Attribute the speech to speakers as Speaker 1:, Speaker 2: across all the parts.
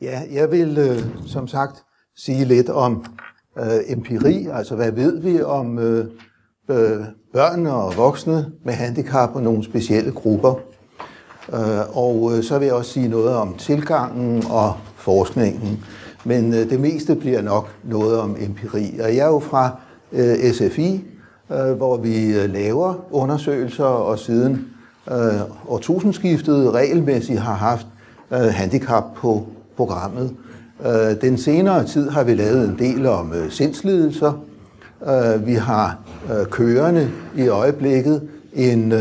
Speaker 1: Ja, jeg vil som sagt sige lidt om empiri, altså hvad ved vi om børn og voksne med handicap og nogle specielle grupper. Og så vil jeg også sige noget om tilgangen og forskningen. Men det meste bliver nok noget om empiri. Og jeg er jo fra SFI, hvor vi laver undersøgelser og siden årtusindskiftet regelmæssigt har haft handicap på programmet. Den senere tid har vi lavet en del om sindslidelser. Vi har kørende i øjeblikket en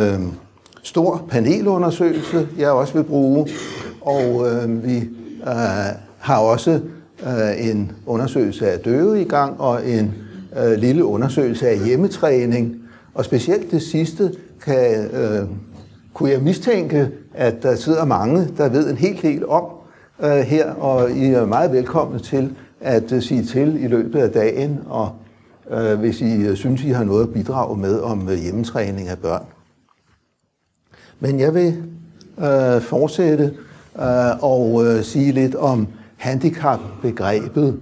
Speaker 1: stor panelundersøgelse, jeg også vil bruge, og vi har også en undersøgelse af døve i gang og en lille undersøgelse af hjemmetræning. Og specielt det sidste kunne jeg mistænke, at der sidder mange, der ved en hel del om her, og I er meget velkomne til at sige til i løbet af dagen, og hvis I synes, I har noget at bidrage med om hjemmetræning af børn. Men jeg vil fortsætte og sige lidt om handicapbegrebet.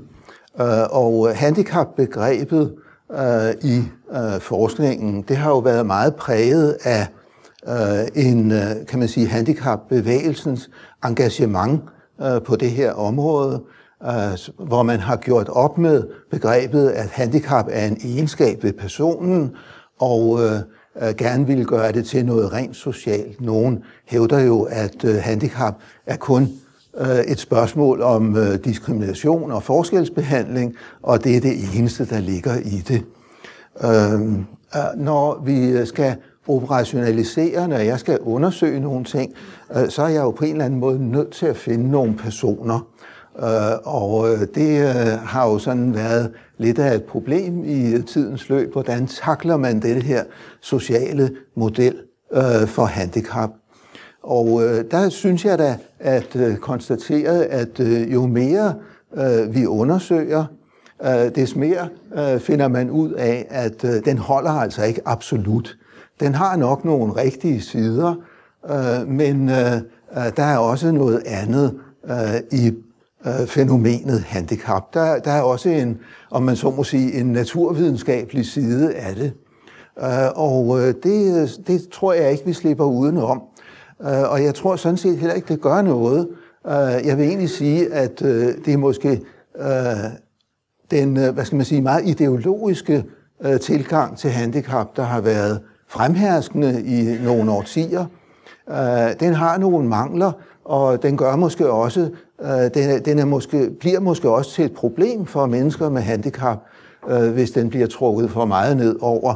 Speaker 1: Og handicapbegrebet i forskningen, det har jo været meget præget af kan man sige, handicapbevægelsens engagement på det her område, hvor man har gjort op med begrebet, at handicap er en egenskab ved personen, og gerne ville gøre det til noget rent socialt. Nogen hævder jo, at handicap er kun et spørgsmål om diskrimination og forskelsbehandling, og det er det eneste, der ligger i det. Når vi skal operationalisere, når jeg skal undersøge nogle ting, så er jeg jo på en eller anden måde nødt til at finde nogle personer. Og det har jo sådan været lidt af et problem i tidens løb. Hvordan takler man det her sociale model for handicap? Og der synes jeg da at konstatere, at jo mere vi undersøger, des mere finder man ud af, at den holder altså ikke absolut. Den har nok nogle rigtige sider, men der er også noget andet i fænomenet handicap. Der er også en, om man så må sige, en naturvidenskabelig side af det. Og det tror jeg ikke, vi slipper udenom. Og jeg tror sådan set heller ikke, det gør noget. Jeg vil egentlig sige, at det er måske den, hvad skal man sige, meget ideologiske tilgang til handicap, der har været fremherskende i nogle årtier. Den har nogle mangler, og den gør måske også, bliver måske også til et problem for mennesker med handicap, hvis den bliver trukket for meget ned over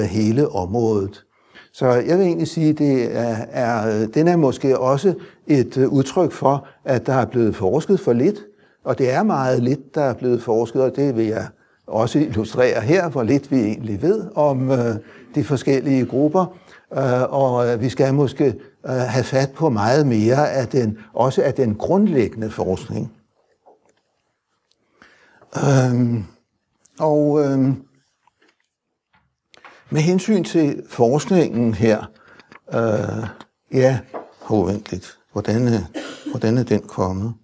Speaker 1: hele området. Så jeg vil egentlig sige, at den er måske også et udtryk for, at der er blevet forsket for lidt, og det er meget lidt, der er blevet forsket, og det vil jeg også illustrere her, hvor lidt vi egentlig ved om de forskellige grupper, og vi skal måske have fat på meget mere af også af den grundlæggende forskning. Med hensyn til forskningen her, vent lidt. Hvordan er den kommet?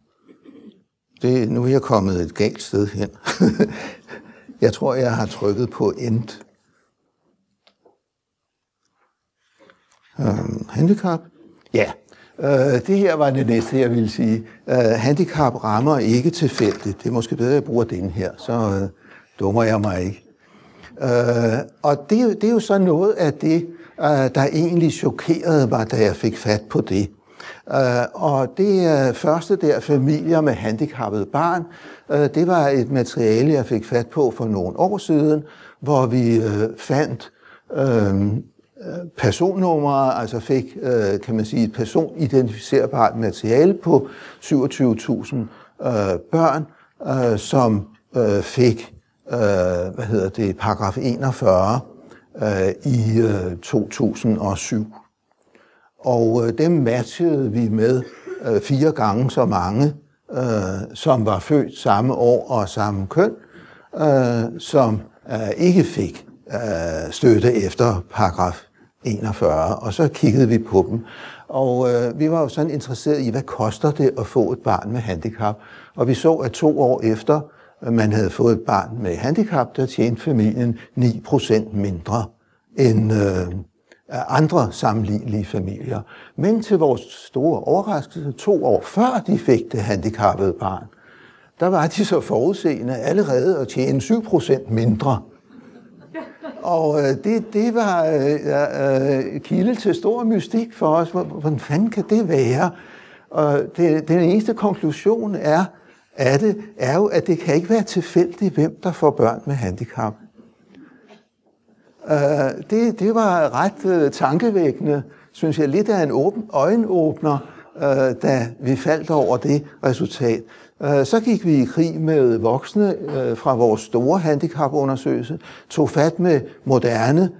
Speaker 1: Nu er jeg kommet et galt sted hen. Jeg tror, jeg har trykket på end. Handicap? Ja, det her var det næste, jeg ville sige. Handicap rammer ikke tilfældigt. Det er måske bedre, at jeg bruger den her, så dummer jeg mig ikke. Og det er jo så noget af det, der egentlig chokerede mig, da jeg fik fat på det. Og det første der, familier med handicappede barn, det var et materiale, jeg fik fat på for nogle år siden, hvor vi fandt personnumre, altså fik, kan man sige, et personidentificerbart materiale på 27.000 børn, som fik paragraf 41 i 2007. Og dem matchede vi med 4 gange så mange, som var født samme år og samme køn, som ikke fik støtte efter paragraf 41. Og så kiggede vi på dem. Og vi var jo sådan interesseret i, hvad koster det at få et barn med handicap? Og vi så, at 2 år efter man havde fået et barn med handicap, der tjente familien 9% mindre end andre sammenlignelige familier. Men til vores store overraskelse, 2 år før de fik det handicappede barn, der var de så forudseende allerede at tjene 7% mindre. Og det var kilde til stor mystik for os. Hvordan fanden kan det være? Og den eneste konklusion er jo, at det kan ikke være tilfældigt, hvem der får børn med handicap. Det var ret tankevækkende, synes jeg, lidt af en øjenåbner, da vi faldt over det resultat. Så gik vi i krig med voksne fra vores store handicapundersøgelse, tog fat med moderne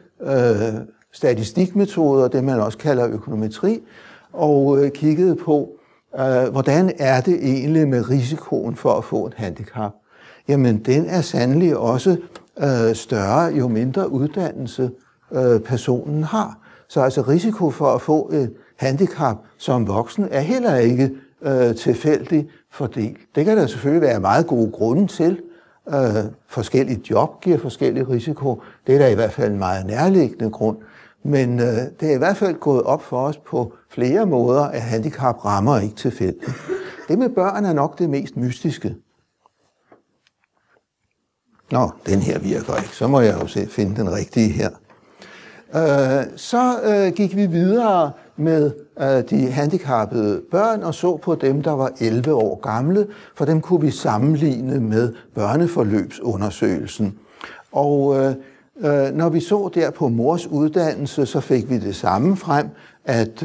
Speaker 1: statistikmetoder, det man også kalder økonometri, og kiggede på, hvordan er det egentlig med risikoen for at få et handicap. Jamen, den er sandelig også større, jo mindre uddannelse personen har. Så altså risiko for at få et handicap som voksen er heller ikke tilfældigt fordelt. Det kan der selvfølgelig være meget gode grunde til. Forskellige job giver forskellig risiko. Det er da i hvert fald en meget nærliggende grund. Men det er i hvert fald gået op for os på flere måder, at handicap rammer ikke tilfældigt. Det med børn er nok det mest mystiske. Nå, den her virker ikke. Så må jeg jo finde den rigtige her. Så gik vi videre med de handicappede børn og så på dem, der var 11 år gamle, for dem kunne vi sammenligne med børneforløbsundersøgelsen. Og når vi så der på mors uddannelse, så fik vi det samme frem, at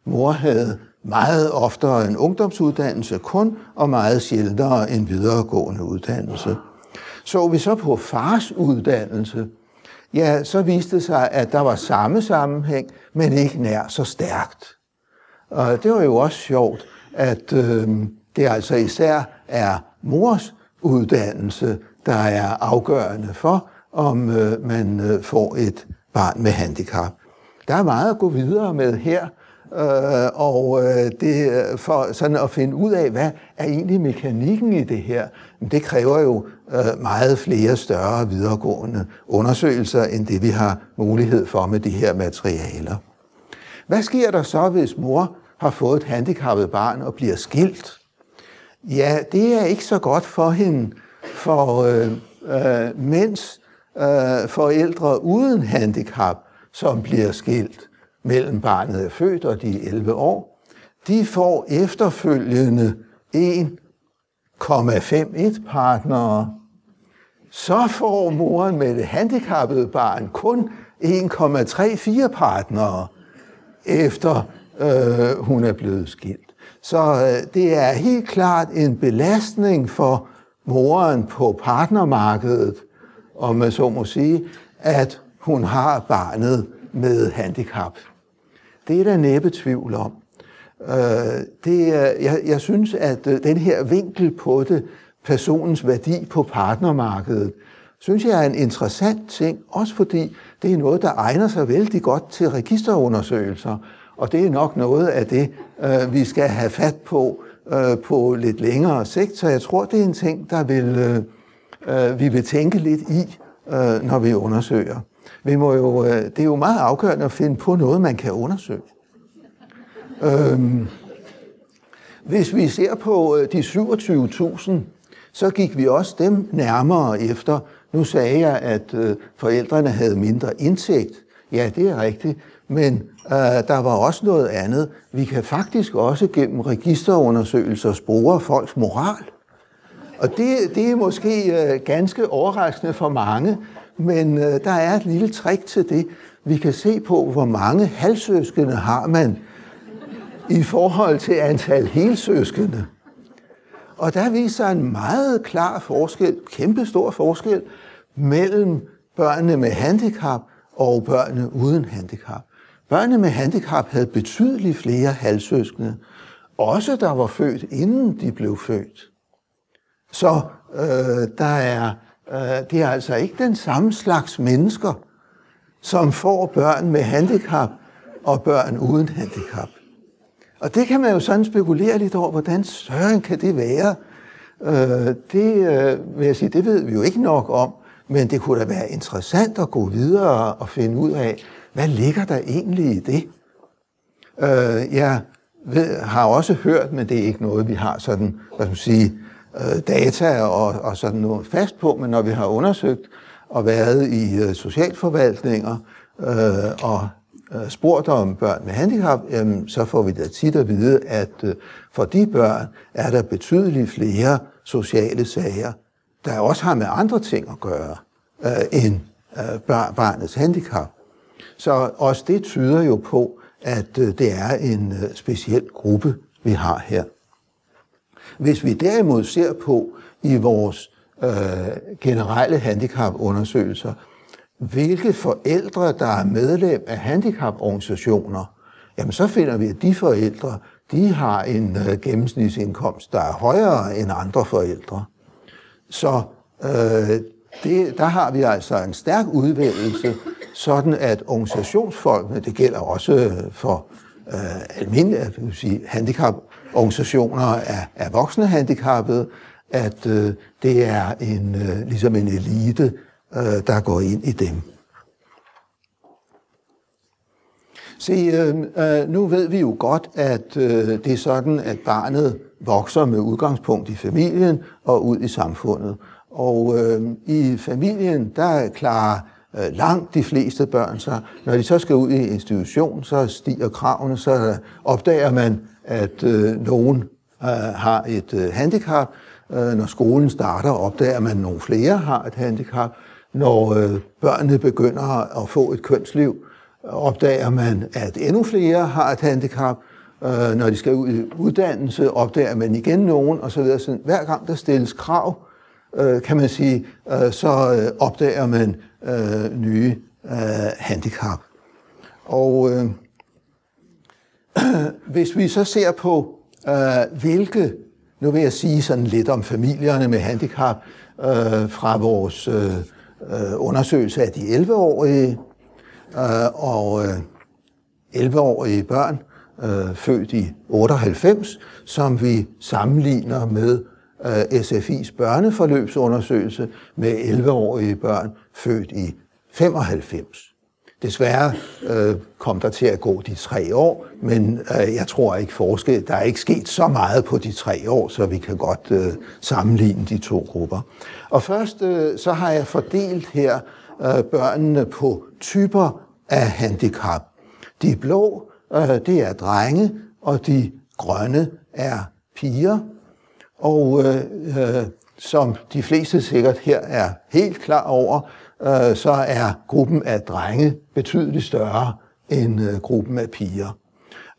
Speaker 1: mor havde meget oftere en ungdomsuddannelse kun, og meget sjældnere en videregående uddannelse. Så vi så på fars uddannelse, ja, så viste det sig, at der var samme sammenhæng, men ikke nær så stærkt. Og det var jo også sjovt, at det altså især er mors uddannelse, der er afgørende for, om man får et barn med handicap. Der er meget at gå videre med her, og det for sådan at finde ud af, hvad er egentlig mekanikken i det her, det kræver jo meget flere større videregående undersøgelser, end det vi har mulighed for med de her materialer. Hvad sker der så, hvis mor har fået et handicappet barn og bliver skilt? Ja, det er ikke så godt for hende, for mens forældre uden handicap, som bliver skilt mellem barnet er født og de 11 år, de får efterfølgende 1,51 partnere. Så får moren med det handicappede barn kun 1,34 partnere, efter hun er blevet skilt. Så det er helt klart en belastning for moren på partnermarkedet, om man så må sige, at hun har barnet med handicap. Det er der næppe tvivl om. Jeg synes, at den her vinkel på det, personens værdi på partnermarkedet, synes jeg er en interessant ting, også fordi det er noget, der egner sig vældig godt til registerundersøgelser, og det er nok noget af det, vi skal have fat på lidt længere sigt, så jeg tror, det er en ting, der vi vil tænke lidt i, når vi undersøger. Det er jo meget afgørende at finde på noget, man kan undersøge. Hvis vi ser på de 27.000, så gik vi også dem nærmere efter. Nu sagde jeg, at forældrene havde mindre indtægt. Ja, det er rigtigt. Men der var også noget andet. Vi kan faktisk også gennem registerundersøgelser spore folks moral. Og det er måske ganske overraskende for mange, men der er et lille trick til det. Vi kan se på, hvor mange halvsøskende har man i forhold til antal helsøskende. Og der viser en meget klar forskel, kæmpestor forskel, mellem børnene med handicap og børnene uden handicap. Børnene med handicap havde betydeligt flere halvsøskende, også der var født, inden de blev født. Så det er altså ikke den samme slags mennesker, som får børn med handicap og børn uden handicap. Og det kan man jo sådan spekulere lidt over, hvordan søren kan det være? Det vil jeg sige, det ved vi jo ikke nok om, men det kunne da være interessant at gå videre og finde ud af, hvad ligger der egentlig i det? Jeg har også hørt, men det er ikke noget, vi har sådan, hvad skal man sige, data og sådan noget fast på, men når vi har undersøgt og været i socialforvaltninger og spurgt om børn med handicap, så får vi da tit at vide, at for de børn er der betydeligt flere sociale sager, der også har med andre ting at gøre end barnets handicap. Så også det tyder jo på, at det er en speciel gruppe, vi har her. Hvis vi derimod ser på i vores generelle handicapundersøgelser, hvilke forældre, der er medlem af handicaporganisationer, jamen så finder vi, at de forældre, de har en gennemsnitsindkomst, der er højere end andre forældre. Så der har vi altså en stærk udvælgelse, sådan at organisationsfolkene, det gælder også for almindelige handicaporganisationer af voksne handicappede, at det er ligesom en elite, der går ind i dem. Se, nu ved vi jo godt, at det er sådan, at barnet vokser med udgangspunkt i familien og ud i samfundet. Og i familien, der klarer langt de fleste børn sig. Når de så skal ud i institution, så stiger kravene, så opdager man, at nogen har et handicap. Når skolen starter, opdager man, at nogle flere har et handicap. Når børnene begynder at få et kønsliv, opdager man, at endnu flere har et handicap. Når de skal ud i uddannelse, opdager man igen nogen, osv. Så hver gang der stilles krav, kan man sige, så opdager man nye handicap. Og hvis vi så ser på, hvilke, nu vil jeg sige sådan lidt om familierne med handicap, fra vores undersøgelse af de 11-årige, og 11-årige børn, født i 98, som vi sammenligner med SFI's børneforløbsundersøgelse med 11-årige børn født i 95. Desværre kom der til at gå de 3 år, men jeg tror ikke der er ikke sket så meget på de 3 år, så vi kan godt sammenligne de 2 grupper. Og først så har jeg fordelt her børnene på typer af handicap. De blå, det er drenge, og de grønne er piger. Og som de fleste sikkert her er helt klar over, så er gruppen af drenge betydeligt større end gruppen af piger.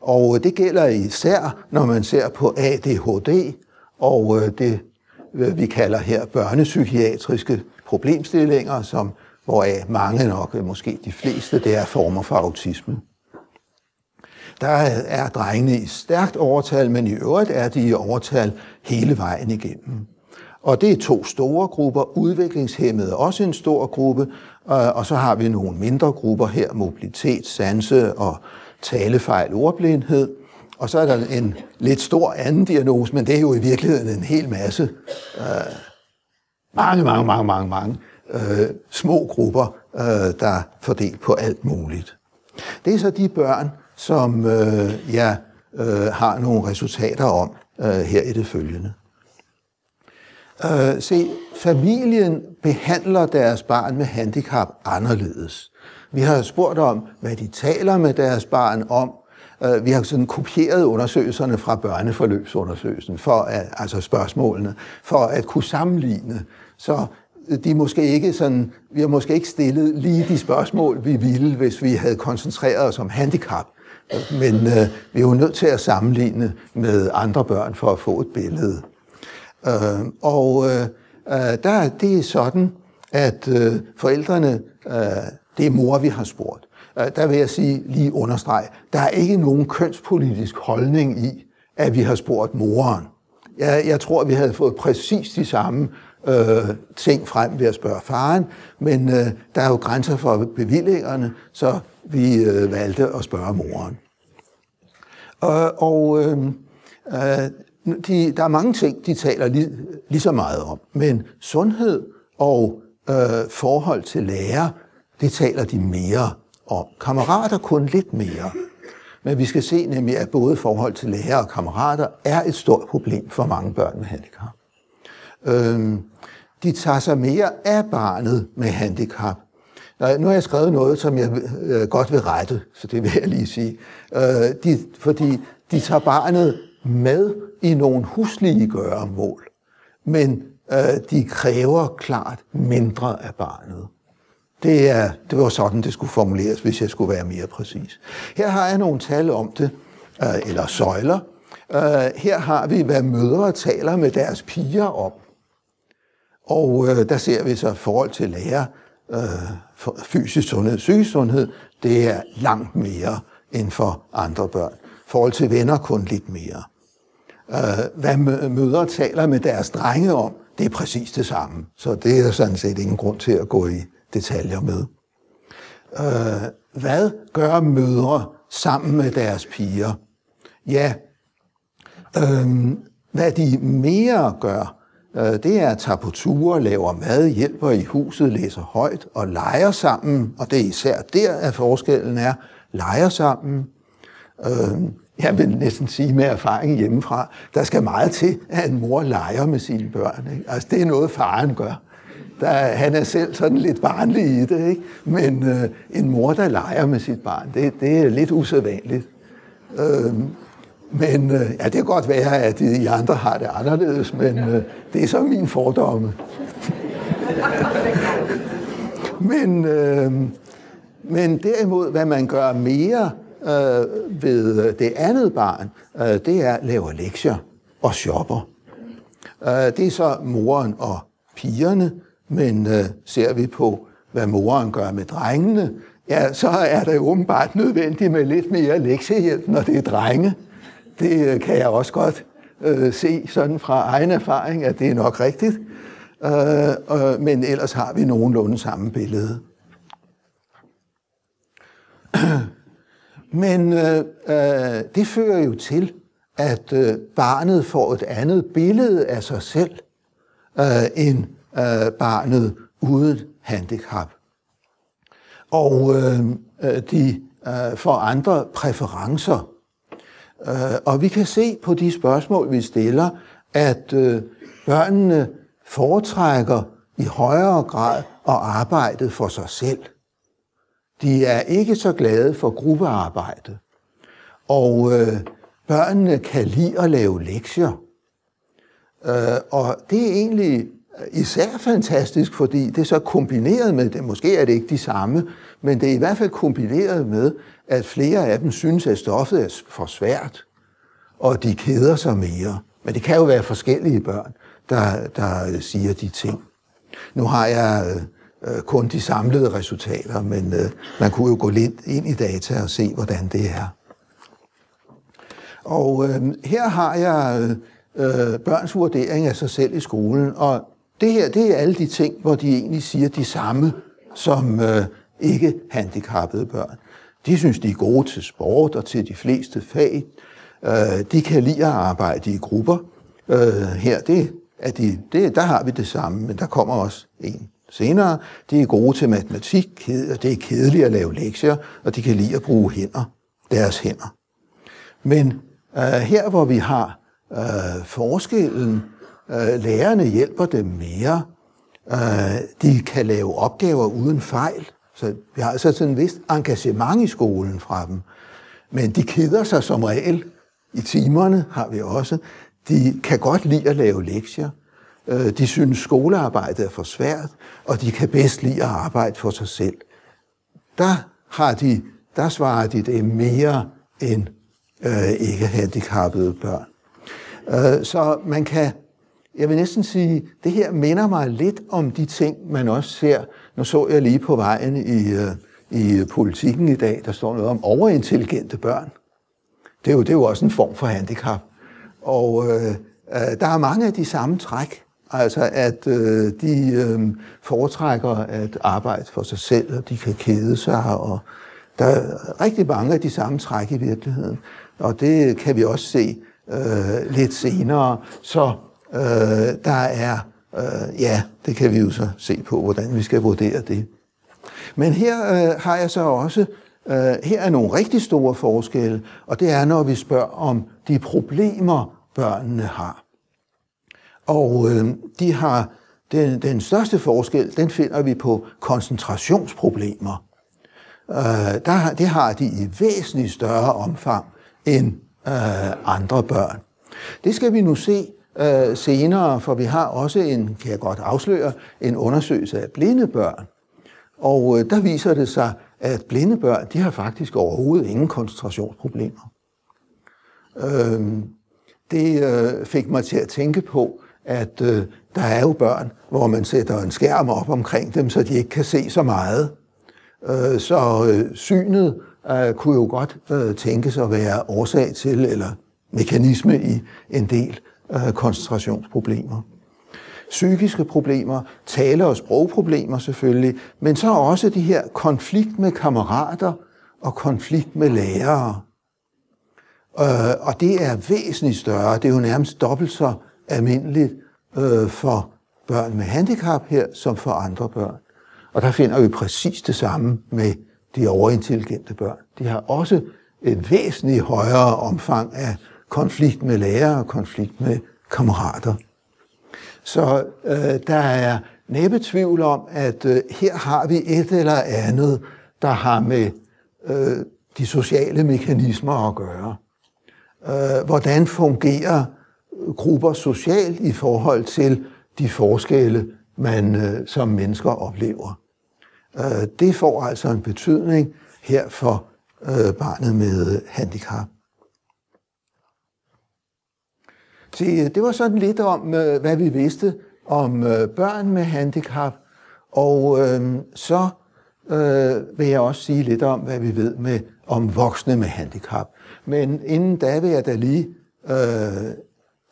Speaker 1: Og det gælder især, når man ser på ADHD og det, vi kalder her børnepsykiatriske problemstillinger, hvoraf mange nok, måske de fleste, det er former for autisme. Der er drengene i stærkt overtal, men i øvrigt er de i overtal hele vejen igennem. Og det er 2 store grupper, udviklingshæmmede også en stor gruppe, og så har vi nogle mindre grupper her, mobilitet, sanse og talefejl, ordblindhed. Og så er der en lidt stor anden diagnose, men det er jo i virkeligheden en hel masse, mange små grupper, der er fordelt på alt muligt. Det er så de børn, som jeg har nogle resultater om her i det følgende. Se, familien behandler deres barn med handicap anderledes. Vi har spurgt om, hvad de taler med deres barn om. Vi har sådan kopieret undersøgelserne fra børneforløbsundersøgelsen, altså spørgsmålene, for at kunne sammenligne. Så vi har måske ikke stillet lige de spørgsmål, vi ville, hvis vi havde koncentreret os om handicap. Men vi er jo nødt til at sammenligne med andre børn for at få et billede. Det er sådan, at forældrene, det er mor, vi har spurgt. Der vil jeg lige understrege, der er ikke nogen kønspolitisk holdning i, at vi har spurgt moren. Jeg tror, vi havde fået præcis de samme ting frem ved at spørge faren, men der er jo grænser for bevillingerne, så vi valgte at spørge moren. Der er mange ting, de taler lige så meget om, men sundhed og forhold til lærer, det taler de mere om. Kammerater kun lidt mere. Men vi skal se nemlig, at både forhold til lærer og kammerater er et stort problem for mange børn med handicap. De tager sig mere af barnet med handicap. Nu har jeg skrevet noget, som jeg godt vil rette, så det vil jeg lige sige. Fordi de tager barnet med i nogle huslige gøremål, men de kræver klart mindre af barnet. Det var sådan, det skulle formuleres, hvis jeg skulle være mere præcis. Her har jeg nogle tal om det, eller søjler. Her har vi, hvad mødre taler med deres piger om. Og der ser vi så forhold til lærer, fysisk sundhed, psykisk sundhed, det er langt mere end for andre børn. Forhold til venner kun lidt mere. Hvad mødre taler med deres drenge om, det er præcis det samme. Så det er sådan set ingen grund til at gå i detaljer med. Hvad gør mødre sammen med deres piger? Ja, hvad de mere gør, det er at tage på ture, laver mad, hjælper i huset, læser højt og leger sammen. Og det er især der, at forskellen er, leger sammen. Jeg vil næsten sige med erfaring hjemmefra, der skal meget til, at en mor leger med sine børn. Ikke? Altså det er noget, faren gør. Han er selv sådan lidt barnlig i det, ikke? Men en mor, der leger med sit barn, det er lidt usædvanligt. Men det kan godt være, at de andre har det anderledes, men det er så min fordomme. Men derimod, hvad man gør mere ved det andet barn, det er at lave lektier og shopper. Det er så moren og pigerne, men ser vi på, hvad moren gør med drengene, ja, så er det åbenbart nødvendigt med lidt mere lektiehjælp, når det er drenge. Det kan jeg også godt se sådan fra egen erfaring, at det er nok rigtigt. Men ellers har vi nogenlunde samme billede. Men det fører jo til, at barnet får et andet billede af sig selv end barnet uden handicap. Og de får andre præferencer. Og vi kan se på de spørgsmål, vi stiller, at børnene foretrækker i højere grad at arbejde for sig selv. De er ikke så glade for gruppearbejde. Og børnene kan lide at lave lektier. Og det er egentlig især fantastisk, fordi det er så kombineret med det. Måske er det ikke de samme, men det er i hvert fald kombineret med, at flere af dem synes, at stoffet er for svært, og de keder sig mere. Men det kan jo være forskellige børn, der siger de ting. Nu har jeg kun de samlede resultater, men man kunne jo gå lidt ind i data og se, hvordan det er. Og her har jeg børns vurdering af sig selv i skolen, og det her, det er alle de ting, hvor de egentlig siger de samme som ikke handicappede børn. De synes, de er gode til sport og til de fleste fag. De kan lide at arbejde i grupper. Her, der har vi det samme, men der kommer også en senere. De er gode til matematik, og det er kedeligt at lave lektier, og de kan lide at bruge deres hænder. Men her, hvor vi har forskellen, lærerne hjælper dem mere. De kan lave opgaver uden fejl. Så vi har altså sådan et vist engagement i skolen fra dem. Men de keder sig som regel. I timerne har vi også. De kan godt lide at lave lektier. De synes, skolearbejdet er for svært, og de kan bedst lide at arbejde for sig selv. Der svarer de det mere end ikke handicappede børn. Så man kan, jeg vil næsten sige, det her minder mig lidt om de ting, man også ser. Nu så jeg lige på vejen i Politikken i dag, der står noget om overintelligente børn. Det er jo også en form for handicap. Og der er mange af de samme træk. Altså at de foretrækker at arbejde for sig selv, og de kan kede sig, og Der er rigtig mange af de samme træk i virkeligheden, og det kan vi også se lidt senere. Så der er, det kan vi jo så se på, hvordan vi skal vurdere det. Men her har jeg så også, her er nogle rigtig store forskelle, og det er, når vi spørger om de problemer, børnene har. Og de har den største forskel, den finder vi på koncentrationsproblemer. Det har de i væsentligt større omfang end andre børn. Det skal vi nu se senere, for vi har også kan jeg godt afsløre, en undersøgelse af blinde børn. Og der viser det sig, at blinde børn, de har faktisk overhovedet ingen koncentrationsproblemer. Det fik mig til at tænke på, at der er jo børn, hvor man sætter en skærm op omkring dem, så de ikke kan se så meget. Så synet kunne jo godt tænkes at være årsag til, eller mekanisme i en del koncentrationsproblemer. Psykiske problemer, tale- og sprogproblemer selvfølgelig, men så også de her konflikt med kammerater og konflikt med lærere. Og det er væsentligt større. Det er jo nærmest dobbelt så almindeligt for børn med handicap her, som for andre børn. Og der finder vi præcis det samme med de overintelligente børn. De har også et væsentligt højere omfang af konflikt med lærere og konflikt med kammerater. Så der er næppe tvivl om, at her har vi et eller andet, der har med de sociale mekanismer at gøre. Hvordan fungerer grupper socialt i forhold til de forskelle, man som mennesker oplever. Det får altså en betydning her for barnet med handicap. Se, det var sådan lidt om, hvad vi vidste om børn med handicap, og så vil jeg også sige lidt om, hvad vi ved om voksne med handicap. Men inden da vil jeg da lige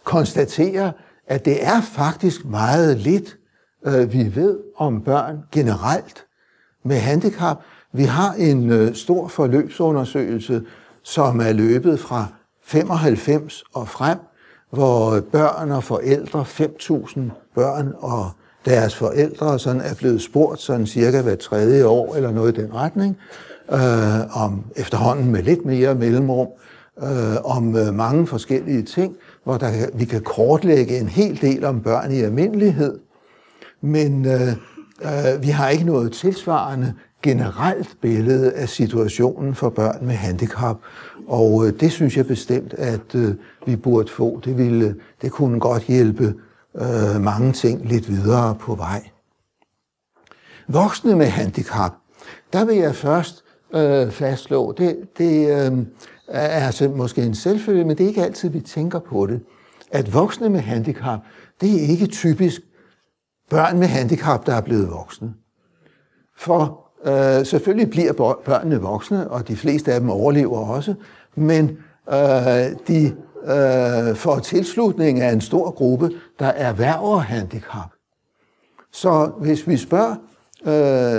Speaker 1: konstatere, at det er faktisk meget lidt, vi ved om børn generelt med handicap. Vi har en stor forløbsundersøgelse, som er løbet fra 95 og frem, hvor børn og forældre, 5.000 børn og deres forældre, sådan er blevet spurgt sådan cirka hver tredje år eller noget i den retning, om efterhånden med lidt mere mellemrum, om mange forskellige ting, hvor vi kan kortlægge en hel del om børn i almindelighed, men vi har ikke noget tilsvarende generelt billede af situationen for børn med handicap, og det synes jeg bestemt, at vi burde få. Det kunne godt hjælpe mange ting lidt videre på vej. Voksne med handicap, der vil jeg først fastslå, det er altså måske en selvfølge, men det er ikke altid, vi tænker på det, at voksne med handicap, det er ikke typisk børn med handicap, der er blevet voksne. For selvfølgelig bliver børnene voksne, og de fleste af dem overlever også, men de får tilslutning af en stor gruppe, der erhverver handicap. Så hvis vi spørger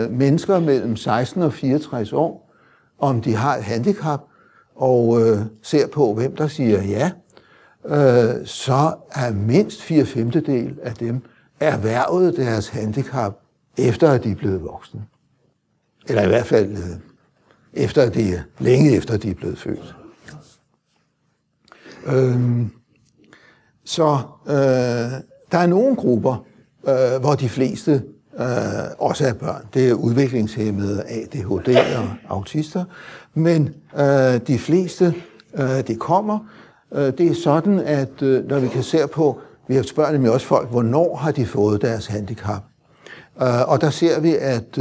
Speaker 1: mennesker mellem 16 og 64 år, om de har et handicap, og ser på, hvem der siger ja, så er mindst 4/5 af dem erhvervet deres handicap, efter at de er blevet voksne. Eller i hvert fald længe efter de er blevet født. Så der er nogle grupper, hvor de fleste også er børn. Det er udviklingshæmmede, ADHD og autister. Men de fleste, det kommer. Det er sådan, at når vi kan se på, vi har spørget nemlig også folk, hvornår har de fået deres handicap. Og der ser vi, at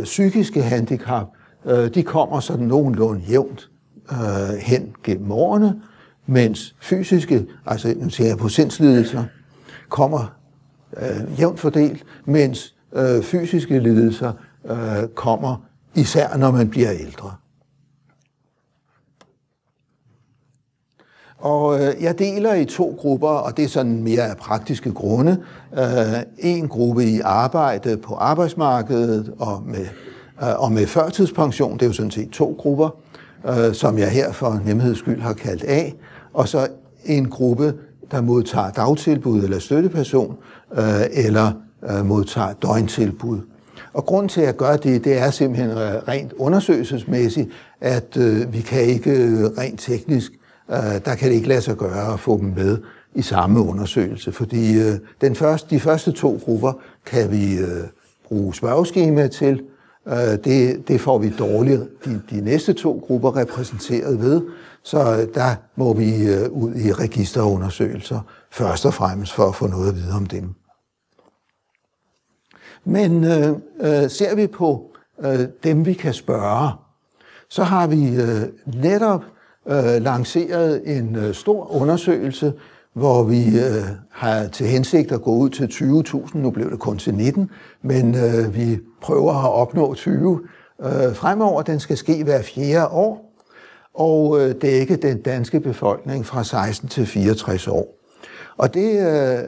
Speaker 1: psykiske handicap, de kommer sådan nogenlunde jævnt hen gennem årene, mens fysiske, altså nu tænker jeg på sindslidelser, kommer jævnt fordelt, mens fysiske lidelser kommer især, når man bliver ældre. Og jeg deler i 2 grupper, og det er sådan mere af praktiske grunde. En gruppe i arbejde på arbejdsmarkedet og med Og med førtidspension, det er jo sådan set 2 grupper, som jeg her for nemheds skyld har kaldt A, og så en gruppe, der modtager dagtilbud eller støtteperson, eller modtager døgntilbud. Og grunden til at gøre det, det er simpelthen rent undersøgelsesmæssigt, at vi kan ikke rent teknisk, der kan det ikke lade sig gøre at få dem med i samme undersøgelse, fordi de første 2 grupper kan vi bruge spørgeskema til. Det får vi dårligt de næste 2 grupper repræsenteret ved, så der må vi ud i registerundersøgelser først og fremmest for at få noget at vide om dem. Men ser vi på dem, vi kan spørge, så har vi netop lanceret en stor undersøgelse, hvor vi har til hensigt at gå ud til 20.000. Nu blev det kun til 19, men vi prøver at opnå 20 fremover. Den skal ske hver 4. år og dække den danske befolkning fra 16 til 64 år. Og det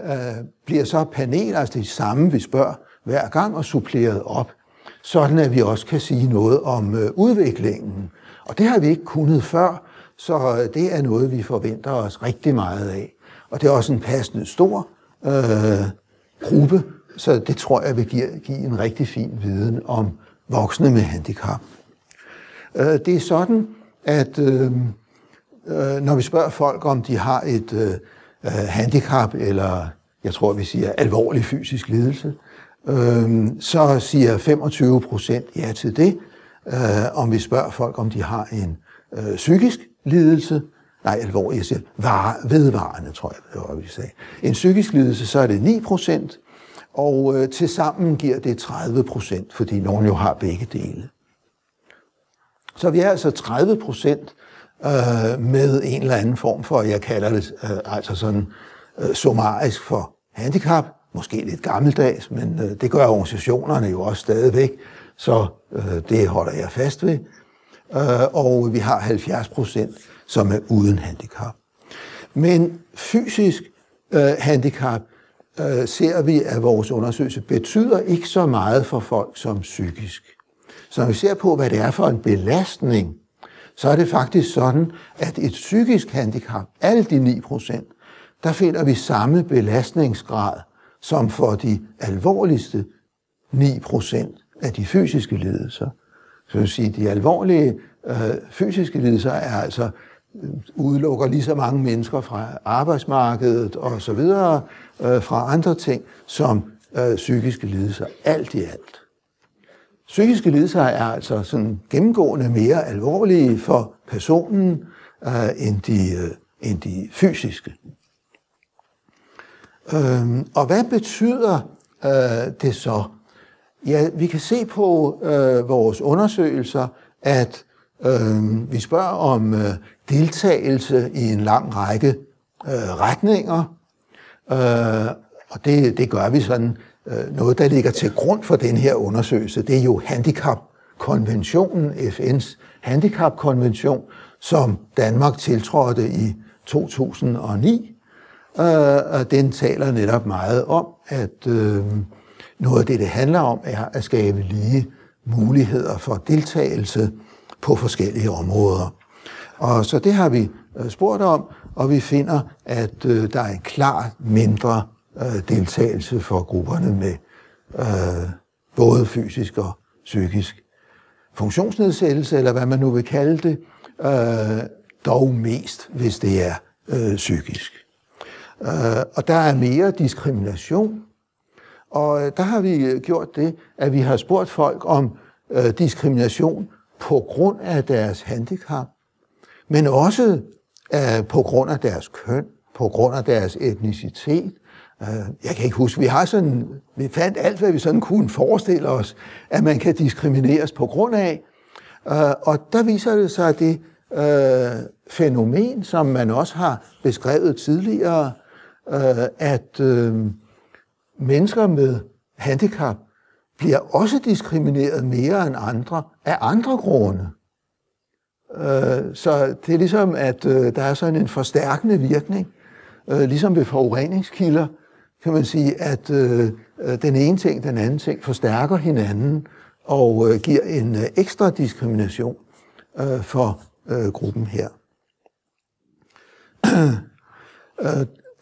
Speaker 1: bliver så panel, altså det samme, vi spørger hver gang og suppleret op, sådan at vi også kan sige noget om udviklingen. Og det har vi ikke kunnet før, så det er noget, vi forventer os rigtig meget af. Og det er også en passende stor gruppe, så det tror jeg vil give en rigtig fin viden om voksne med handicap. Det er sådan, at når vi spørger folk, om de har et handicap, eller jeg tror, vi siger alvorlig fysisk lidelse, så siger 25% ja til det. Om vi spørger folk, om de har en psykisk lidelse, alvorlig, jeg siger vedvarende, tror jeg, det var, vi sagde. En psykisk lidelse, så er det 9%, og tilsammen giver det 30%, fordi nogen jo har begge dele. Så vi er altså 30% med en eller anden form for, jeg kalder det altså sådan summarisk for handicap, måske lidt gammeldags, men det gør organisationerne jo også stadigvæk, så det holder jeg fast ved. Og vi har 70%, som er uden handicap. Men fysisk handicap ser vi, at vores undersøgelse betyder ikke så meget for folk som psykisk. Så når vi ser på, hvad det er for en belastning, så er det faktisk sådan, at et psykisk handicap, alle de 9%, der finder vi samme belastningsgrad som for de alvorligste 9% af de fysiske lidelser. Så vil sige, at de alvorlige fysiske lidelser er altså udelukker lige så mange mennesker fra arbejdsmarkedet og så videre, fra andre ting, som psykiske lidelser, alt i alt. Psykiske lidelser er altså sådan gennemgående mere alvorlige for personen end de fysiske. Og hvad betyder det så? Ja, vi kan se på vores undersøgelser, at vi spørger om deltagelse i en lang række retninger, og det gør vi sådan. Noget, der ligger til grund for den her undersøgelse, det er jo handicapkonventionen, FN's handicapkonvention, som Danmark tiltrådte i 2009. Og den taler netop meget om, at noget af det handler om, er at skabe lige muligheder for deltagelse på forskellige områder. Og så det har vi spurgt om, og vi finder, at der er en klar mindre deltagelse for grupperne med både fysisk og psykisk funktionsnedsættelse, eller hvad man nu vil kalde det, dog mest, hvis det er psykisk. Og der er mere diskrimination, og der har vi gjort det, at vi har spurgt folk om diskrimination på grund af deres handicap, men også på grund af deres køn, på grund af deres etnicitet. Jeg kan ikke huske, vi fandt alt, hvad vi sådan kunne forestille os, at man kan diskrimineres på grund af. Og der viser det sig, at det fænomen, som man også har beskrevet tidligere, at mennesker med handicap bliver også diskrimineret mere end andre af andre grunde. Så det er ligesom, at der er sådan en forstærkende virkning, ligesom ved forureningskilder, kan man sige, at den ene ting, den anden ting forstærker hinanden, og giver en ekstra diskrimination for gruppen her.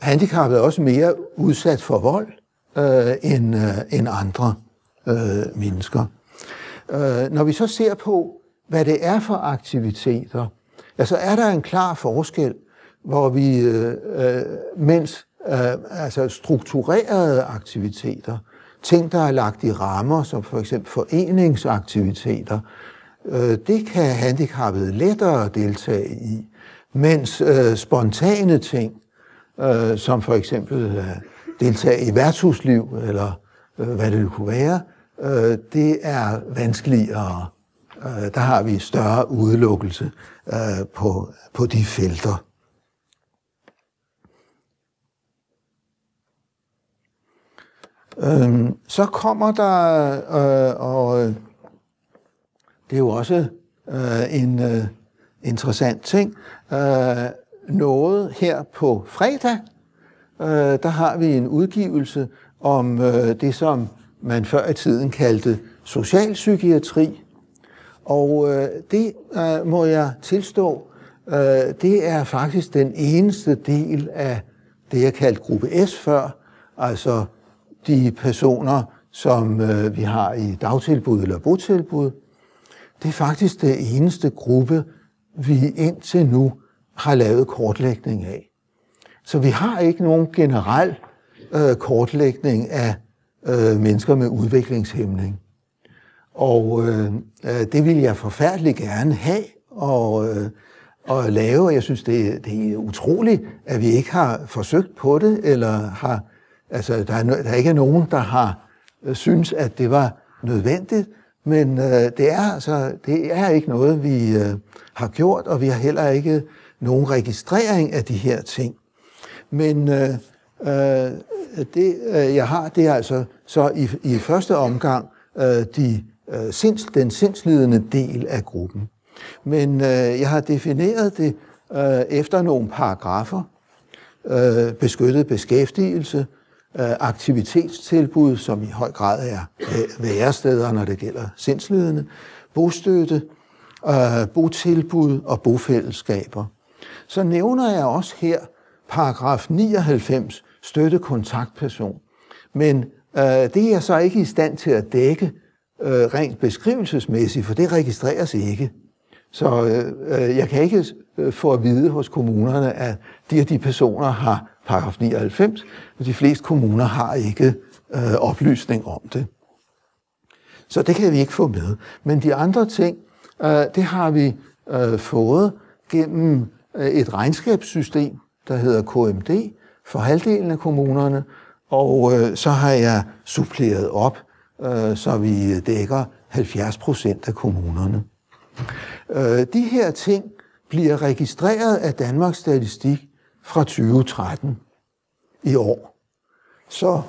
Speaker 1: Handicappede er også mere udsat for vold end andre mennesker. Når vi så ser på, hvad det er for aktiviteter, så er der en klar forskel, hvor vi, mens strukturerede aktiviteter, ting, der er lagt i rammer, som for eksempel foreningsaktiviteter, det kan handicappede lettere deltage i, mens spontane ting, som for eksempel deltage i værtshusliv, eller hvad det kunne være, det er vanskeligere. Der har vi større udelukkelse på de felter. Så kommer der, og det er jo også en interessant ting, noget her på fredag, der har vi en udgivelse om det, som man før i tiden kaldte socialpsykiatri. Og det må jeg tilstå, det er faktisk den eneste del af det, jeg kaldte gruppe S før, altså de personer, som vi har i dagtilbud eller botilbud. Det er faktisk det eneste gruppe, vi indtil nu har lavet kortlægning af. Så vi har ikke nogen generel kortlægning af mennesker med udviklingshæmning. Og det vil jeg forfærdeligt gerne have og lave. Jeg synes, det er utroligt, at vi ikke har forsøgt på det, eller har, altså, der ikke er nogen, der har synes, at det var nødvendigt. Men det er ikke noget, vi har gjort, og vi har heller ikke nogen registrering af de her ting. Men det, jeg har, det er altså så i første omgang den sindslidende del af gruppen. Men jeg har defineret det efter nogle paragrafer. Beskyttet beskæftigelse, aktivitetstilbud, som i høj grad er væresteder, når det gælder sindslidende, bostøtte, botilbud og bofællesskaber. Så nævner jeg også her paragraf 99, støttekontaktperson. Men det er jeg så ikke i stand til at dække rent beskrivelsesmæssigt, for det registreres ikke. Så jeg kan ikke få at vide hos kommunerne, at de personer har paragraf 99, og de fleste kommuner har ikke oplysning om det. Så det kan vi ikke få med. Men de andre ting, det har vi fået gennem et regnskabssystem, der hedder KMD, for halvdelen af kommunerne, og så har jeg suppleret op, så vi dækker 70% af kommunerne. De her ting bliver registreret af Danmarks Statistik fra 2013 i år. Så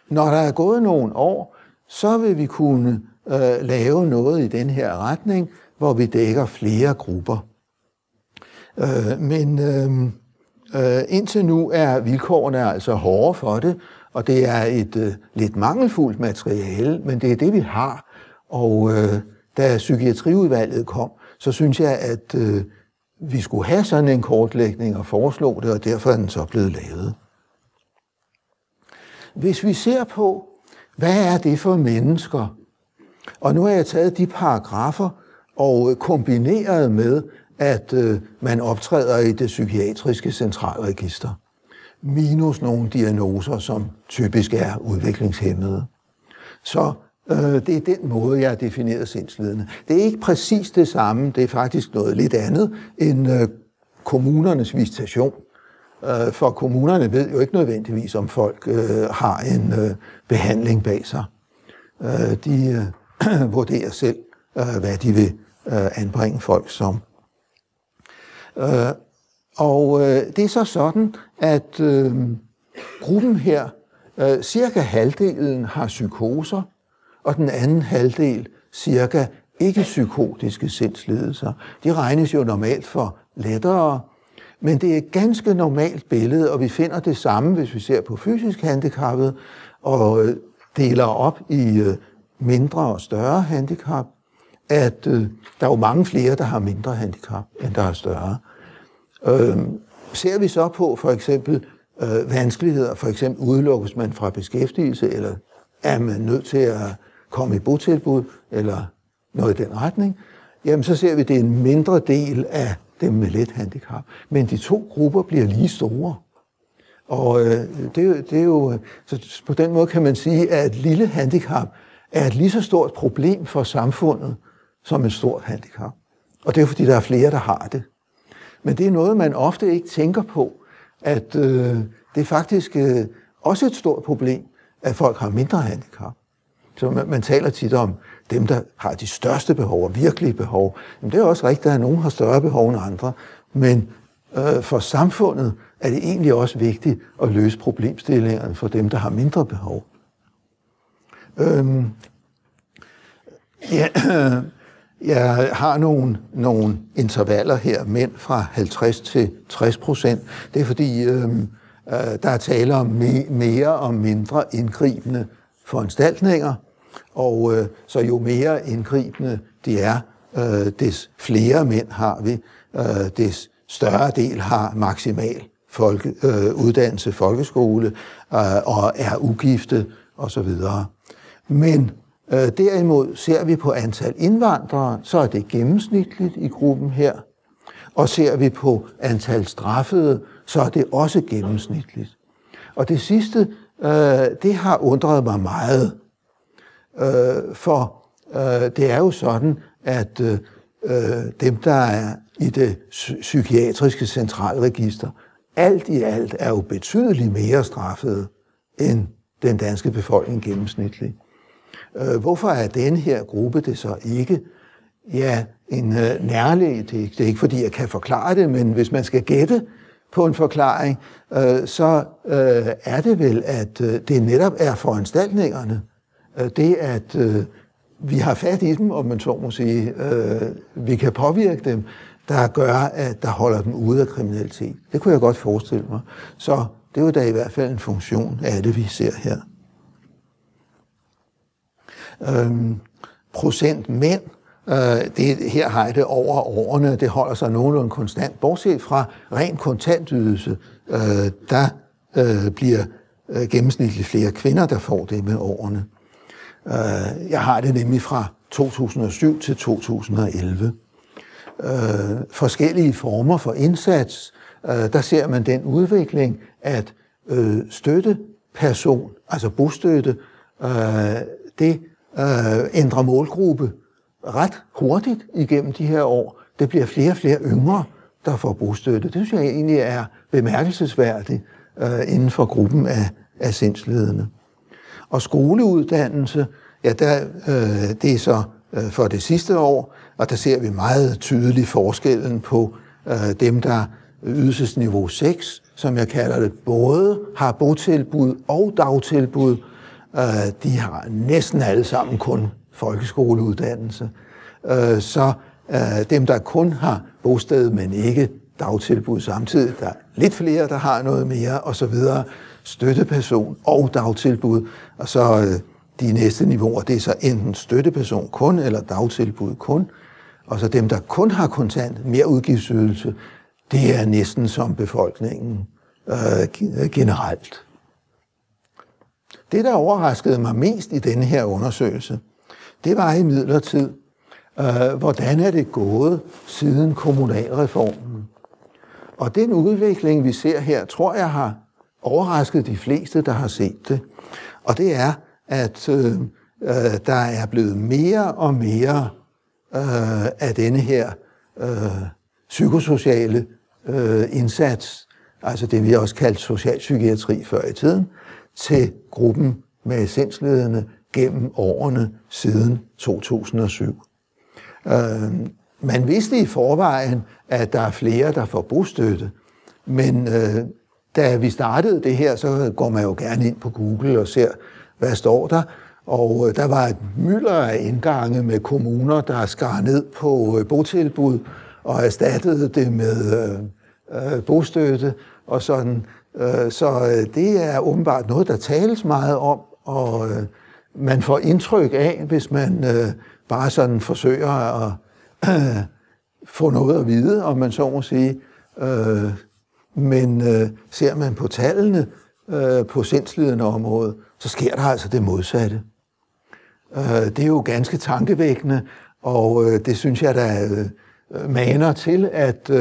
Speaker 1: når der er gået nogle år, så vil vi kunne lave noget i den her retning, hvor vi dækker flere grupper. Men indtil nu er vilkårene altså hårde for det, og det er et lidt mangelfuldt materiale, men det er det, vi har. Og da Psykiatriudvalget kom, så synes jeg, at vi skulle have sådan en kortlægning og foreslå det, og derfor er den så blevet lavet. Hvis vi ser på, hvad er det for mennesker? Og nu har jeg taget de paragrafer og kombineret med, at man optræder i det psykiatriske centralregister, minus nogle diagnoser, som typisk er udviklingshæmmede. Så det er den måde, jeg har defineret sindslidende. Det er ikke præcis det samme, det er faktisk noget lidt andet end kommunernes visitation. For kommunerne ved jo ikke nødvendigvis, om folk har en behandling bag sig. De vurderer selv, hvad de vil anbringe folk som. Og det er så sådan, at gruppen her, cirka halvdelen har psykoser, og den anden halvdel cirka ikke-psykotiske sindslidelser. De regnes jo normalt for lettere, men det er et ganske normalt billede, og vi finder det samme, hvis vi ser på fysisk handicappede, og deler op i mindre og større handicap, at der er jo mange flere, der har mindre handicap, end der er større. Ser vi så på for eksempel vanskeligheder, for eksempel udelukkes man fra beskæftigelse, eller er man nødt til at komme i botilbud, eller noget i den retning, jamen så ser vi, at det er en mindre del af dem med let handicap. Men de to grupper bliver lige store. Og det er jo, så på den måde kan man sige, at et lille handicap er et lige så stort problem for samfundet som et stort handicap. Og det er fordi, der er flere, der har det. Men det er noget, man ofte ikke tænker på, at det er faktisk også et stort problem, at folk har mindre handicap. Så man taler tit om dem, der har de største behov og virkelige behov. Men det er også rigtigt, at nogen har større behov end andre. Men for samfundet er det egentlig også vigtigt at løse problemstillingerne for dem, der har mindre behov. Jeg har nogle intervaller her, mænd fra 50 til 60%. Det er fordi, der er tale om mere og mindre indgribende foranstaltninger, og så jo mere indgribende de er, des flere mænd har vi, des større del har maksimal uddannelse, folkeskole og er ugifte osv. Men derimod ser vi på antal indvandrere, så er det gennemsnitligt i gruppen her. Og ser vi på antal straffede, så er det også gennemsnitligt. Og det sidste, det har undret mig meget. For det er jo sådan, at dem, der er i det psykiatriske centralregister, alt i alt er jo betydeligt mere straffede end den danske befolkning gennemsnitligt. Hvorfor er denne her gruppe det så ikke? Ja, en nærlæge, det er ikke fordi, jeg kan forklare det, men hvis man skal gætte på en forklaring, så er det vel, at det netop er foranstaltningerne. Det, at vi har fat i dem, om man så må sige, vi kan påvirke dem, der gør, at der holder dem ude af kriminalitet. Det kunne jeg godt forestille mig. Så det er jo da i hvert fald en funktion af det, vi ser her. Procent mænd, her har jeg det over årene, det holder sig nogenlunde konstant. Bortset fra ren kontantydelse, der bliver gennemsnitligt flere kvinder, der får det med årene. Jeg har det nemlig fra 2007 til 2011. Forskellige former for indsats, der ser man den udvikling, at støtteperson, altså bostøtte, det ændrer målgruppe ret hurtigt igennem de her år. Det bliver flere og flere yngre, der får bostøtte. Det synes jeg egentlig er bemærkelsesværdigt inden for gruppen af sindslidende. Og skoleuddannelse, ja, det er så for det sidste år, og der ser vi meget tydeligt forskellen på dem, der ydelsesniveau 6, som jeg kalder det, både har botilbud og dagtilbud. De har næsten alle sammen kun folkeskoleuddannelse. Så dem, der kun har bosted, men ikke dagtilbud samtidig, der er lidt flere, der har noget mere, og så videre. Støtteperson og dagtilbud, og så de næste niveauer, det er så enten støtteperson kun, eller dagtilbud kun, og så dem, der kun har kontant mere udgiftsydelse, det er næsten som befolkningen generelt. Det, der overraskede mig mest i denne her undersøgelse, det var imidlertid, hvordan er det gået siden kommunalreformen. Og den udvikling, vi ser her, tror jeg har overrasket de fleste, der har set det. Og det er, at der er blevet mere og mere af denne her psykosociale indsats, altså det vi også kaldte socialpsykiatri før i tiden, til gruppen med sindslidende gennem årene siden 2007. Man vidste i forvejen, at der er flere, der får bostøtte, men da vi startede det her, så går man jo gerne ind på Google og ser, hvad står der. Og der var et mylder af indgange med kommuner, der skar ned på botilbud og erstattede det med bostøtte og sådan. Så det er åbenbart noget, der tales meget om, og man får indtryk af, hvis man bare sådan forsøger at få noget at vide, om man så må sige. Men ser man på tallene på sindslidende område, så sker der altså det modsatte. Det er jo ganske tankevækkende, og det synes jeg, der maner til, at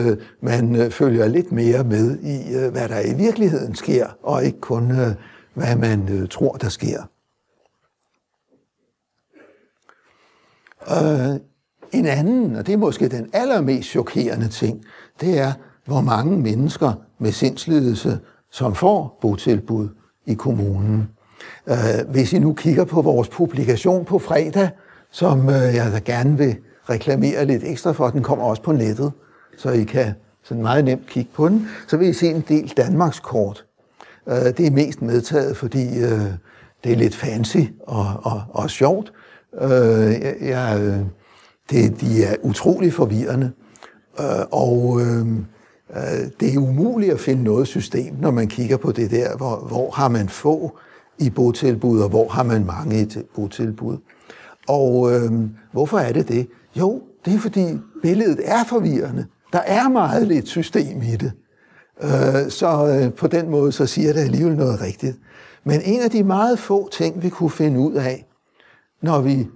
Speaker 1: man følger lidt mere med i, hvad der i virkeligheden sker, og ikke kun, hvad man tror, der sker. En anden, og det er måske den allermest chokerende ting, det er, hvor mange mennesker med sindslidelse, som får botilbud i kommunen. Hvis I nu kigger på vores publikation på fredag, som jeg da gerne vil reklamere lidt ekstra for, den kommer også på nettet, så I kan sådan meget nemt kigge på den, så vil I se en del Danmarkskort. Det er mest medtaget, fordi det er lidt fancy og sjovt. De er utrolig forvirrende, og det er umuligt at finde noget system, når man kigger på det der, hvor har man få i botilbud, og hvor har man mange i botilbud. Og hvorfor er det det? Jo, det er fordi billedet er forvirrende. Der er meget lidt system i det. Så på den måde, så siger det alligevel noget rigtigt. Men en af de meget få ting, vi kunne finde ud af, når vi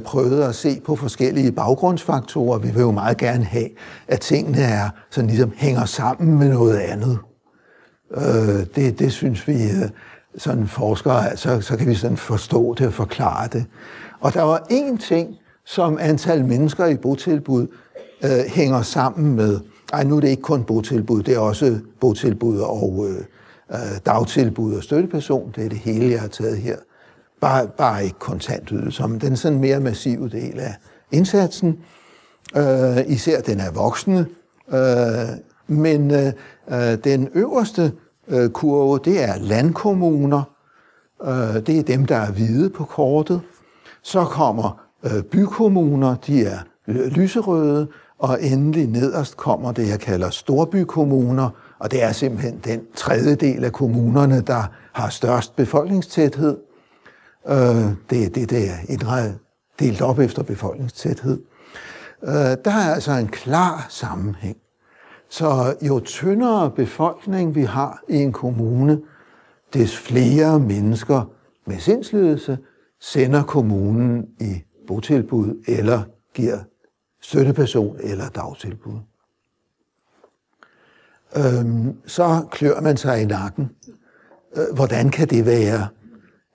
Speaker 1: prøvede at se på forskellige baggrundsfaktorer, vi vil jo meget gerne have, at tingene er sådan ligesom hænger sammen med noget andet. Det synes vi, sådan forskere, så kan vi sådan forstå det og forklare det. Og der var én ting, som antal mennesker i botilbud hænger sammen med. Nu er det ikke kun botilbud, det er også botilbud og dagtilbud og støtteperson. Det er det hele, jeg har taget her. Bare ikke kontantydelser, men den er sådan en mere massiv del af indsatsen. Især den er voksne. Men den øverste kurve, det er landkommuner. Det er dem, der er hvide på kortet. Så kommer bykommuner, de er lyserøde. Og endelig nederst kommer det, jeg kalder storbykommuner. Og det er simpelthen den tredjedel af kommunerne, der har størst befolkningstæthed. Det er delt op efter befolkningstæthed. Der er altså en klar sammenhæng. Så jo tyndere befolkning vi har i en kommune, des flere mennesker med sindslidelse sender kommunen i botilbud eller giver støtteperson eller dagtilbud. Så klør man sig i nakken. Hvordan kan det være?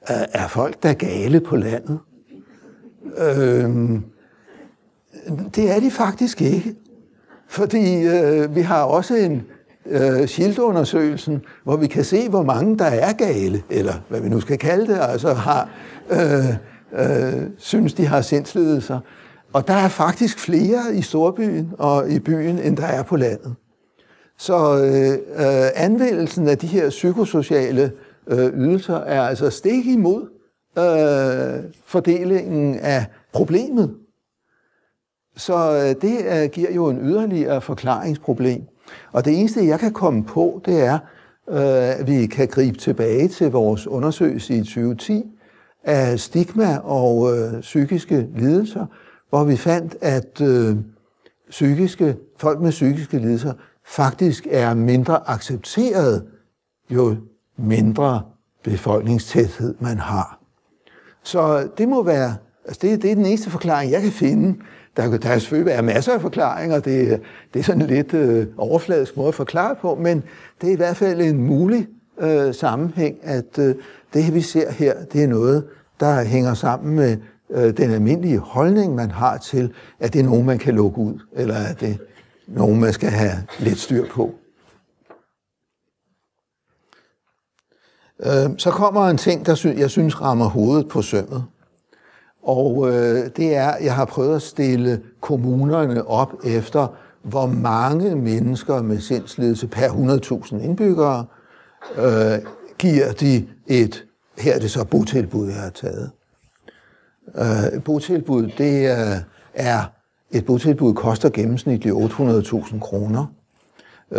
Speaker 1: Er folk der gale på landet? Det er de faktisk ikke. Fordi vi har også en Schildt-undersøgelsen, hvor vi kan se, hvor mange der er gale, eller hvad vi nu skal kalde det, altså har, synes de har sindslidelser. Og der er faktisk flere i storbyen og i byen, end der er på landet. Så anvendelsen af de her psykosociale ydelser er altså stik imod fordelingen af problemet. Så det giver jo en yderligere forklaringsproblem. Og det eneste, jeg kan komme på, det er, at vi kan gribe tilbage til vores undersøgelse i 2010 af stigma og psykiske lidelser, hvor vi fandt, at folk med psykiske lidelser faktisk er mindre accepteret, jo mindre befolkningstæthed man har. Så det må være, altså det er den eneste forklaring, jeg kan finde. Der kan selvfølgelig være masser af forklaringer, det er sådan lidt overfladisk måde at forklare på, men det er i hvert fald en mulig sammenhæng, at det vi ser her, det er noget, der hænger sammen med den almindelige holdning, man har til, at det er nogen, man kan lukke ud, eller at det er nogen, man skal have lidt styr på. Så kommer en ting, der jeg synes rammer hovedet på sømmet. Og det er, jeg har prøvet at stille kommunerne op efter, hvor mange mennesker med sindslidelse per 100.000 indbyggere giver de et, her er det så botilbud, jeg har taget. Botilbud, det er, et botilbud koster gennemsnitligt 800.000 kroner.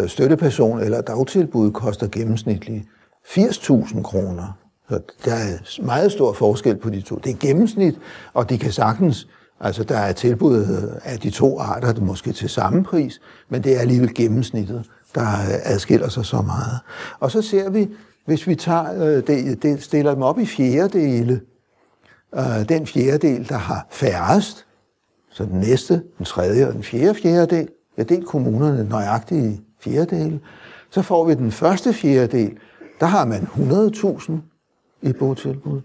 Speaker 1: Støtteperson eller dagtilbud koster gennemsnitligt 80.000 kroner. Så der er meget stor forskel på de to. Det er gennemsnit, og de kan sagtens, altså der er tilbud af de to arter, det måske til samme pris, men det er alligevel gennemsnittet, der adskiller sig så meget. Og så ser vi, hvis vi tager det stiller dem op i fjerdedele, den fjerdedel, der har færrest, så den næste, den tredje og den fjerdedel, jeg delt kommunerne nøjagtigt i fjerdedele, så får vi den første fjerdedel, der har man 100.000 i botilbud.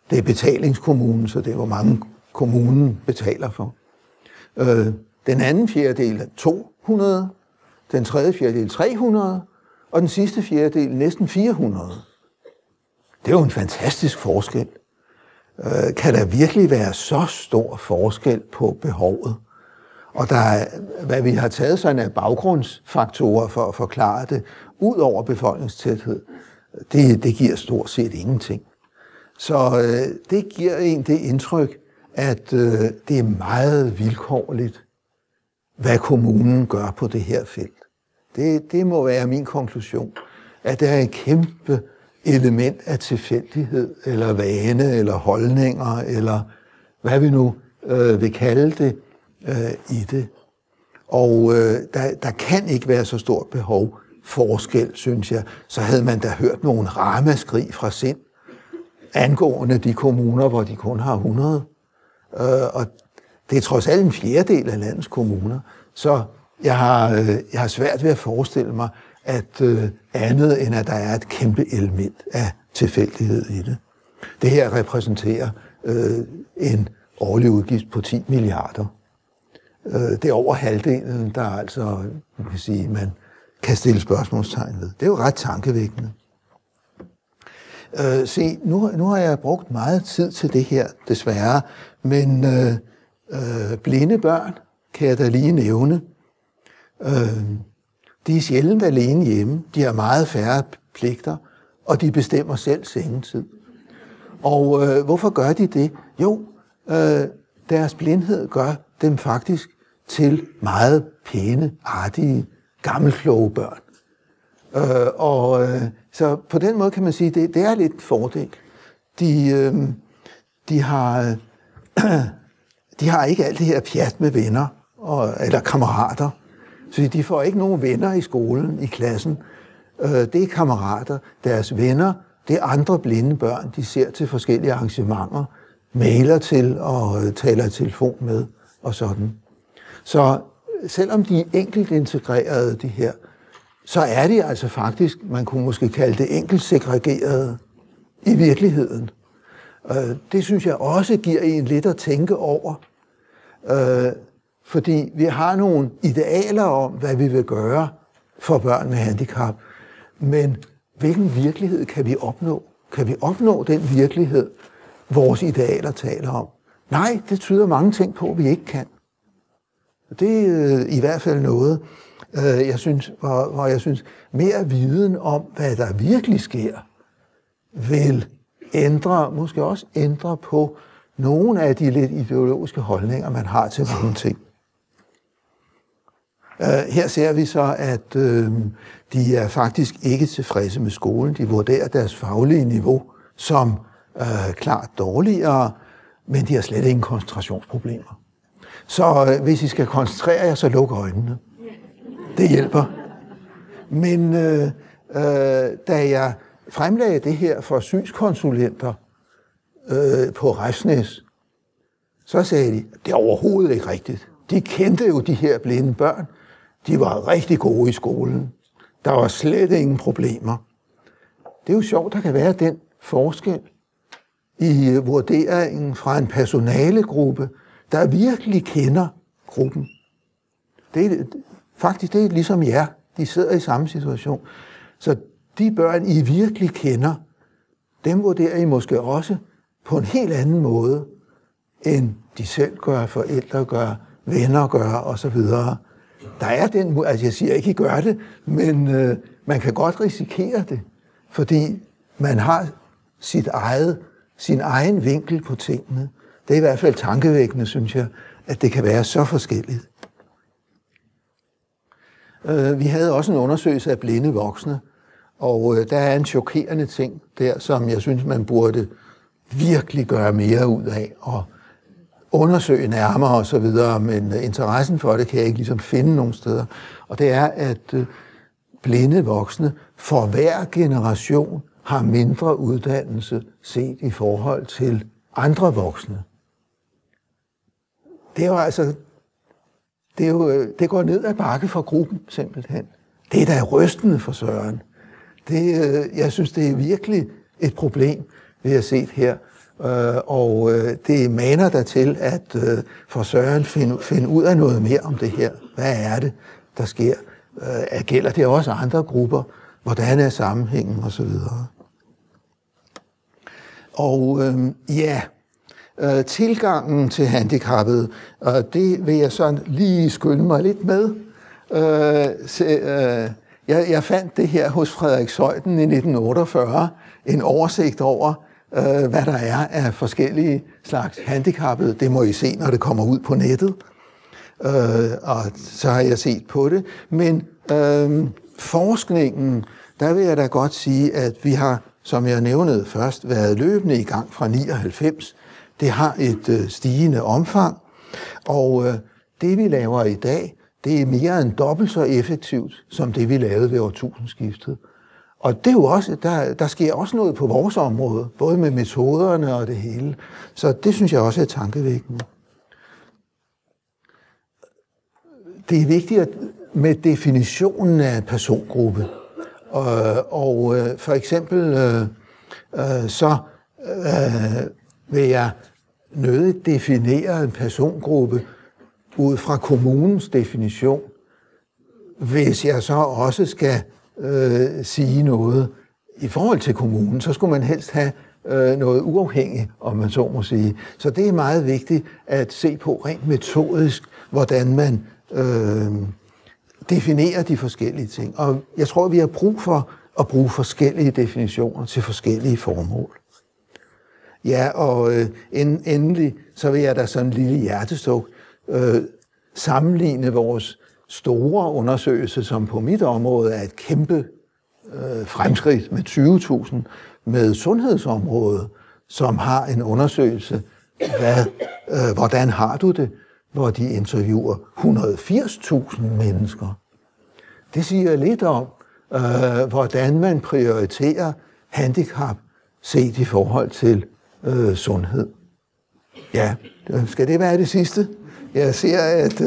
Speaker 1: Det er betalingskommunen, så det er, hvor mange kommunen betaler for. Den anden fjerdedel er 200, den tredje fjerdedel 300, og den sidste fjerdedel næsten 400. Det er jo en fantastisk forskel. Kan der virkelig være så stor forskel på behovet? Og der er, hvad vi har taget sådan af baggrundsfaktorer for at forklare det, ud over befolkningstæthed, det giver stort set ingenting. Så det giver en det indtryk, at det er meget vilkårligt, hvad kommunen gør på det her felt. Det må være min konklusion, at der er et kæmpe element af tilfældighed, eller vane, eller holdninger, eller hvad vi nu vil kalde det, i det. Og der kan ikke være så stort behov forskel, synes jeg. Så havde man da hørt nogle ramaskrig fra sind angående de kommuner, hvor de kun har 100. Og det er trods alt en fjerdedel af landets kommuner. Så jeg har svært ved at forestille mig, at andet end at der er et kæmpe element af tilfældighed i det. Det her repræsenterer en årlig udgift på 10 milliarder. Det er over halvdelen, der altså, man kan stille spørgsmålstegn ved. Det er jo ret tankevækkende. Se, nu har jeg brugt meget tid til det her, desværre, men blinde børn kan jeg da lige nævne. De er sjældent alene hjemme, de har meget færre pligter, og de bestemmer selv sengetid. Og hvorfor gør de det? Jo, deres blindhed gør dem faktisk til meget pæne, artige, gammelkloge børn. Så på den måde kan man sige, det er lidt en fordel. De har ikke alt det her pjat med venner eller kammerater. Så de får ikke nogen venner i skolen, i klassen. Det er kammerater. Deres venner, det er andre blinde børn, de ser til forskellige arrangementer, mailer til og taler i telefon med og sådan. Så selvom de er enkelt integrerede, de her, så er de altså faktisk, man kunne måske kalde det enkelt segregerede i virkeligheden. Det synes jeg også giver en lidt at tænke over, fordi vi har nogle idealer om, hvad vi vil gøre for børn med handicap, men hvilken virkelighed kan vi opnå? Kan vi opnå den virkelighed, vores idealer taler om? Nej, det tyder mange ting på, at vi ikke kan. Det er i hvert fald noget, hvor jeg synes, mere viden om, hvad der virkelig sker, vil måske også ændre på nogle af de lidt ideologiske holdninger, man har til mange ting. Her ser vi så, at de er faktisk ikke tilfredse med skolen. De vurderer deres faglige niveau som klart dårligere, men de har slet ingen koncentrationsproblemer. Så hvis I skal koncentrere jer, så luk øjnene. Det hjælper. Men da jeg fremlagde det her for synskonsulenter på Refsnæs, så sagde de, det er overhovedet ikke rigtigt. De kendte jo de her blinde børn. De var rigtig gode i skolen. Der var slet ingen problemer. Det er jo sjovt, der kan være den forskel i vurderingen fra en personalegruppe, der virkelig kender gruppen. Det er ligesom jer. De sidder i samme situation. Så de børn, I virkelig kender, dem vurderer I måske også på en helt anden måde, end de selv gør, forældre gør, venner gør osv. Der er den, altså jeg siger ikke, I gør det, men man kan godt risikere det, fordi man har sin egen vinkel på tingene. Det er i hvert fald tankevækkende, synes jeg, at det kan være så forskelligt. Vi havde også en undersøgelse af blinde voksne, Og der er en chokerende ting der, som jeg synes, man burde virkelig gøre mere ud af og undersøge nærmere og så videre, men interessen for det kan jeg ikke ligesom finde nogen steder. Og det er, at blinde voksne for hver generation har mindre uddannelse set i forhold til andre voksne. Det er jo altså, det går ned ad bakke for gruppen simpelthen. Det er da rystende for Søren. Jeg synes, det er virkelig et problem, vi har set her. Og det maner der til, at for Søren finde ud af noget mere om det her. Hvad er det, der sker? Gælder det også andre grupper? Hvordan er sammenhængen og så videre? Og tilgangen til handicappede, det vil jeg sådan lige skynde mig lidt med. Jeg fandt det her hos Frederik Zeuthen i 1948, en oversigt over, hvad der er af forskellige slags handicappede. Det må I se, når det kommer ud på nettet. Og så har jeg set på det. Men forskningen, der vil jeg da godt sige, at vi har, som jeg nævnede først, været løbende i gang fra 99. Det har et stigende omfang, og det vi laver i dag, det er mere end dobbelt så effektivt, som det vi lavede ved årtusindskiftet. Og det er jo også, der sker også noget på vores område, både med metoderne og det hele. Så det synes jeg også er tankevækkende. Det er vigtigt med definitionen af en persongruppe. Og for eksempel så vil jeg nødigt definere en persongruppe ud fra kommunens definition, hvis jeg så også skal sige noget i forhold til kommunen, så skulle man helst have noget uafhængigt, om man så må sige. Så det er meget vigtigt at se på rent metodisk, hvordan man definerer de forskellige ting. Og jeg tror, vi har brug for at bruge forskellige definitioner til forskellige formål. Ja, og endelig, så vil jeg da sådan en lille hjertesuk sammenligne vores store undersøgelse, som på mit område er et kæmpe fremskridt med 20.000, med sundhedsområdet, som har en undersøgelse, hvordan har du det, hvor de interviewer 180.000 mennesker. Det siger lidt om, hvordan man prioriterer handicap set i forhold til sundhed. Ja, skal det være det sidste? Jeg ser, at